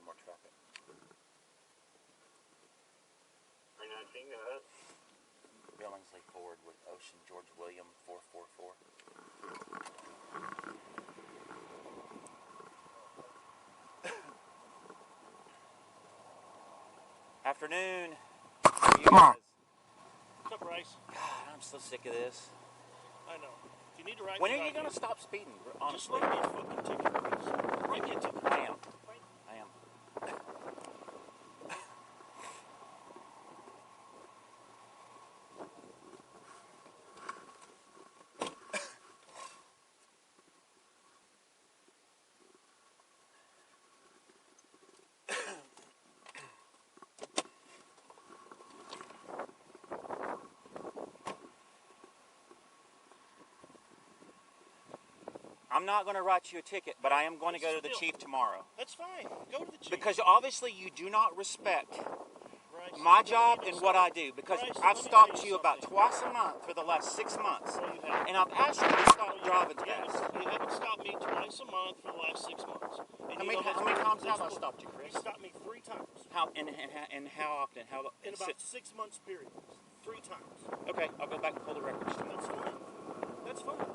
more traffic. Are you not seeing that? Billingsley Ford with Ocean George William 444. Afternoon. Come on. What's up, Bryce? God, I'm so sick of this. I know. You need to write When me are you about going to stop speeding? Just Honestly, write me a fucking ticket, Bryce. Write me a ticket. I am. I am. I'm not going to write you a ticket, but I am going to go to the chief tomorrow. That's fine. Go to the chief. Because obviously you do not respect Bryce, my job and what I do. Because Bryce, I've let me stopped tell you about twice a month for the last 6 months. No, you haven't. And I've asked you to stop driving fast. You haven't stopped me twice a month for the last 6 months. And How many times have I stopped you, Chris? You stopped me 3 times. How and how often? In about 6 months period. 3 times. Okay, I'll go back and pull the records. That's fine. That's fine.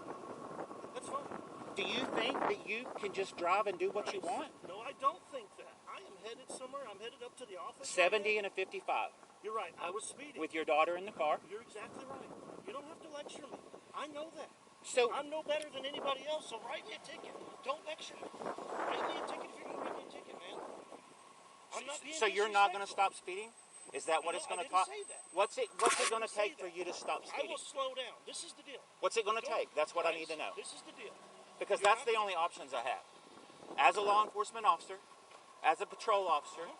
That's fine. Do you think that you can just drive and do what you want? No, I don't think that. I am headed somewhere. I'm headed up to the office. 70 and a 55. You're right. I was speeding. With your daughter in the car. You're exactly right. You don't have to lecture me. I know that. So I'm no better than anybody else, so write me a ticket. Don't lecture me. Write me a ticket if you're going to write me a ticket, man. I'm not being so you're not going to stop speeding? Is that what No, it's going to I cost? didn't say that. What's it going to take say for that. you to stop I speeding? will slow down. This is the deal. What's it going to take? That's what I need to know. This is the deal. Because You're that's the only options I have. As a law enforcement officer, as a patrol officer,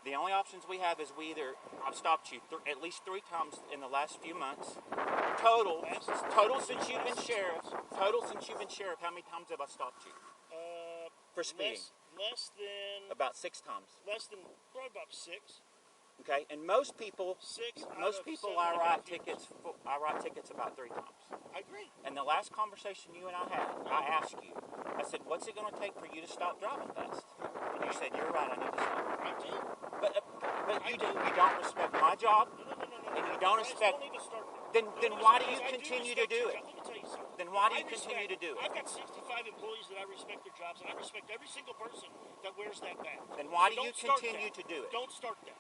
the only options we have is I've stopped you at least 3 times in the last few months. Total since you've been sheriff, how many times have I stopped you? For speeding? Less than... About 6 times. Less than, probably about 6. Okay, and most people I write tickets about 3 times. I agree. And the last conversation you and I had, I asked you, I said, what's it going to take for you to stop driving fast? And you said, you're right, I need to stop. I do. But you don't respect my job, No. and you don't respect, Don't even start then why do you continue to do it? Let me tell you something. Then why do you continue to do it? I've got 65 employees that I respect their jobs, and I respect every single person that wears that badge. Then why So do you continue to do it? Don't start that.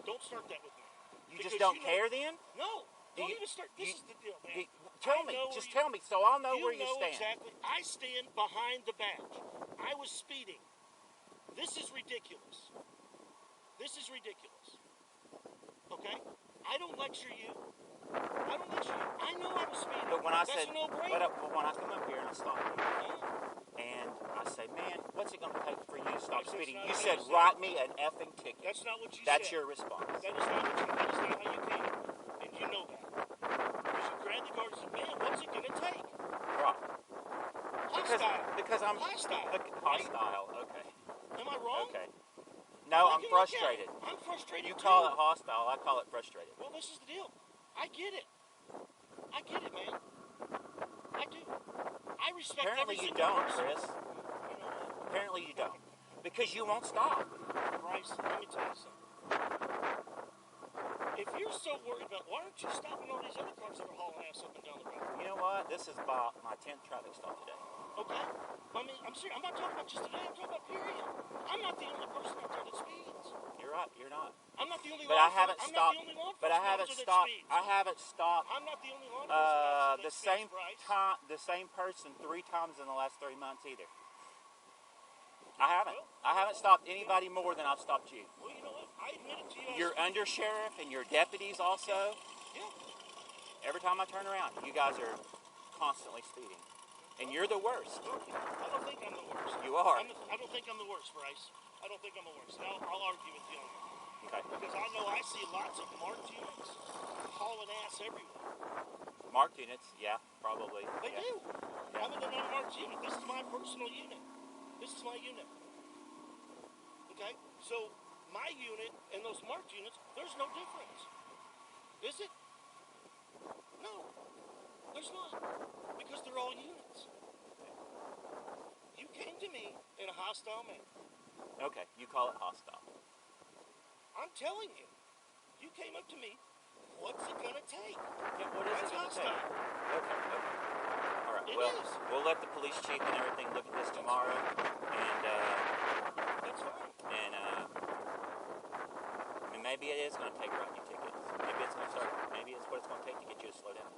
Don't start that with me. You just don't care then? No. Don't even start. This is the deal, man. Tell me so I'll know where you stand. Exactly. I stand behind the badge. I was speeding. This is ridiculous. This is ridiculous. Okay? I don't lecture you. I know I was speeding. But when I That's said, a no-brainer. but when I come up here and I stop you, and I say, man, what's it going to take for you to stop speeding? You said, write me an effing ticket. That's not what you That's said. your response. That is not how you came. And you know that. Because you grabbed the card and said, man, what's it going to take? Right. Hostile. Because I'm hostile. Hostile, okay. Am I wrong? Okay. No, I'm frustrated. I'm frustrated You too. call it hostile, I call it frustrated. Well, this is the deal. I get it. I get it, man. I do. I respect Apparently every you single don't, person. Chris. You know what? Apparently you don't. Because you won't stop. Bryce, let me tell you something. If you're so worried about, why aren't you stopping all these other cars that are hauling ass up and down the road? You know what? This is about my 10th traffic stop today. Okay? I mean, I'm serious. I'm not talking about just today. I'm talking about period. I'm not the only person out there that speeds. You're right. You're not. I'm not the only But law I haven't I'm stopped. not the only law But I haven't stopped. that speeds. I haven't stopped. I'm not the only law enforcement the same time, the same person 3 times in the last 3 months either. I haven't. I haven't stopped anybody more than I've stopped you. Well, you know what? I admit it to you. Your undersheriff and your deputies also. Yeah. Every time I turn around, you guys are constantly speeding. And you're the worst. I don't think I'm the worst. You are. I don't think I'm the worst, Bryce. I don't think I'm the worst. I'll argue with you on that. Okay. Because I know I see lots of marked units hauling ass everywhere. Marked units, yeah, probably. They do. I'm in an unmarked unit. This is my personal unit. This is my unit. Okay? So, my unit and those marked units, there's no difference. Is it? No. There's not. Because they're all units. You came to me in a hostile manner. Okay, you call it hostile. I'm telling you. You came up to me. What's it gonna take? Yeah, what is That's it going to take? hostile. Okay. All right. It Well, is. we'll let the police chief and everything look at this tomorrow, and That's fine. I mean, maybe it is going to take writing you tickets. Maybe it's going to start. Maybe it's what it's going to take to get you to slow down.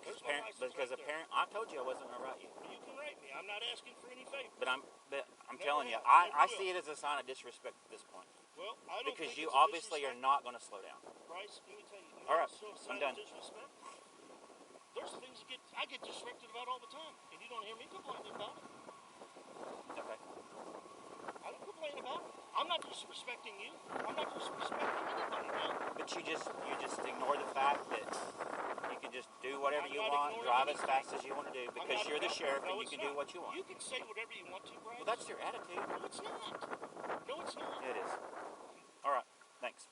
There's my license right there. I told you I wasn't going to write you. You can write me. I'm not asking for any favors. But I'm Never telling you, have, I never see will. it as a sign of disrespect at this point. Well, I don't Because think you it's a obviously are disrespect. not going to slow down. Bryce, let me tell you. All right, So I'm done. disrespect. There's things that I get disrespected about all the time, and you don't hear me complaining about it. Okay. I don't complain about it. I'm not disrespecting you. I'm not disrespecting anybody now. But you just ignore the fact that you can just do whatever I'm you not want, ignoring drive as anything. fast as you want to do, because you're the sheriff and you it's can do not. what you want. You can say whatever you want to, Bryce. Well, that's your attitude. No, it's not. No, it's not. It is. All right. Thanks.